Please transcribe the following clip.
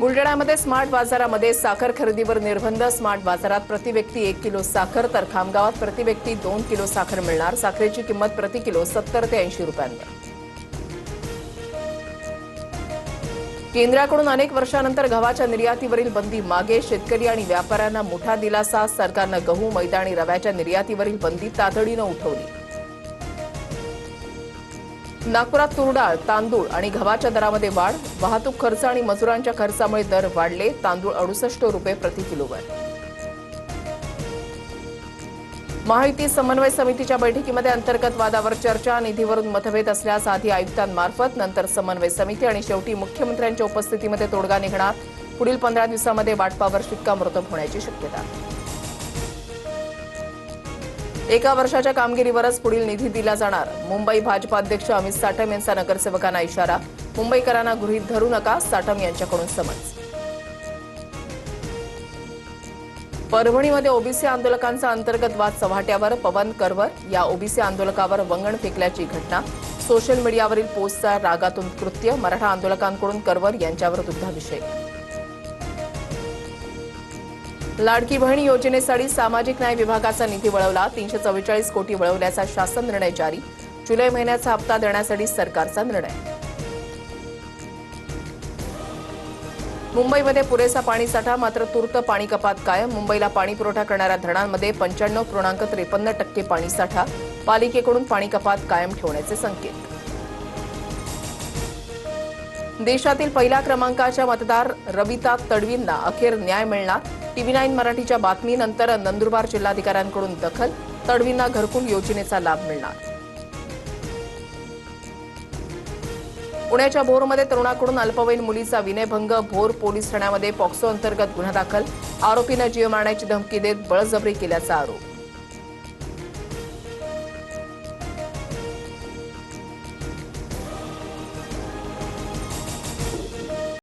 बुलढाण्यामध्ये स्मार्ट बाजारामध्ये साखर खरेदीवर निर्बंध। स्मार्ट बाजारात प्रति व्यक्ती 1 किलो साखर तर खामगावात प्रति व्यक्ती 2 किलो साखर मिळणार। साखरेची किंमत प्रति किलो 70 ते 80 रुपयांवर। केंद्राकडून अनेक वर्षांनंतर गव्हाच्या निर्यातीवरील बंदी मागे। शेतकरी आणि व्यापाऱ्यांना मोठा दिलासा। सरकारनं गहू, मैदा आणि रव्याच्या निर्यातीवरील बंदी तातडीनं उठवली। नागपुरात तूर डाळ, तांदूळ आणि गव्हाच्या दरामध्ये वाढ। वाहतूक खर्च आणि मजुरांच्या खर्चामुळे दर वाढले। तांदूळ 68 रुपये प्रति किलोवर। महायुती समन्वय समितीच्या बैठकीमध्ये अंतर्गत वादावर चर्चा। निधीवरून मतभेद असल्यास आधी आयुक्तांमार्फत, नंतर समन्वय समिती आणि शेवटी मुख्यमंत्र्यांच्या उपस्थितीमध्ये तोडगा निघणार। पुढील 15 दिवसांमध्ये वाटपावर शिक्कामोर्तब होण्याची शक्यता। एका वर्षाच्या कामगिरीवरच पुढील निधी दिला जाणार। मुंबई भाजपा अध्यक्ष अमित साटम यांचा नगरसेवकांना इशारा। मुंबईकरांना गृहीत धरू नका, साटम यांच्याकडून समज। परभणीमध्ये ओबीसी आंदोलकांचा अंतर्गत वाद चव्हाट्यावर। पवन करवर या ओबीसी आंदोलकावर वंगण फेकल्याची घटना। सोशल मीडियावरील पोस्टचा रागातून कृत्य। मराठा आंदोलकांकडून करवर यांच्यावर दुग्धाभिषेक। लाडकी बहीण योजनेसाठी सामाजिक न्याय विभागाचा निधी वळवला। 344 कोटी वळवल्याचा शासन निर्णय जारी। जुलै महिन्याचा हप्ता देण्यासाठी सरकारचा निर्णय। मुंबईमध्ये पुरेसा पाणीसाठा, मात्र तूर्त पाणी कपात कायम। मुंबईला पाणी पुरवठा करणाऱ्या धरणांमध्ये 95.53% पाणीसाठा। पालिकेकडून पाणी कपात कायम ठेवण्याचे संकेत। देशातील पहिल्या क्रमांकाच्या मतदार रविता तडवींना अखेर न्याय मिळणार। TV9 मराठीच्या बातमीनंतर नंदुरबार जिल्हाधिकाऱ्यांकडून दखल। तडवींना घरकुल योजनेचा लाभ मिळणार। पुण्याच्या भोरमध्ये तरुणाकडून अल्पवयीन मुलीचा विनयभंग। भोर पोलीस ठाण्यामध्ये पॉक्सो अंतर्गत गुन्हा दाखल। आरोपीनं जीव मारण्याची धमकी देत बळजबरी केल्याचा आरोप।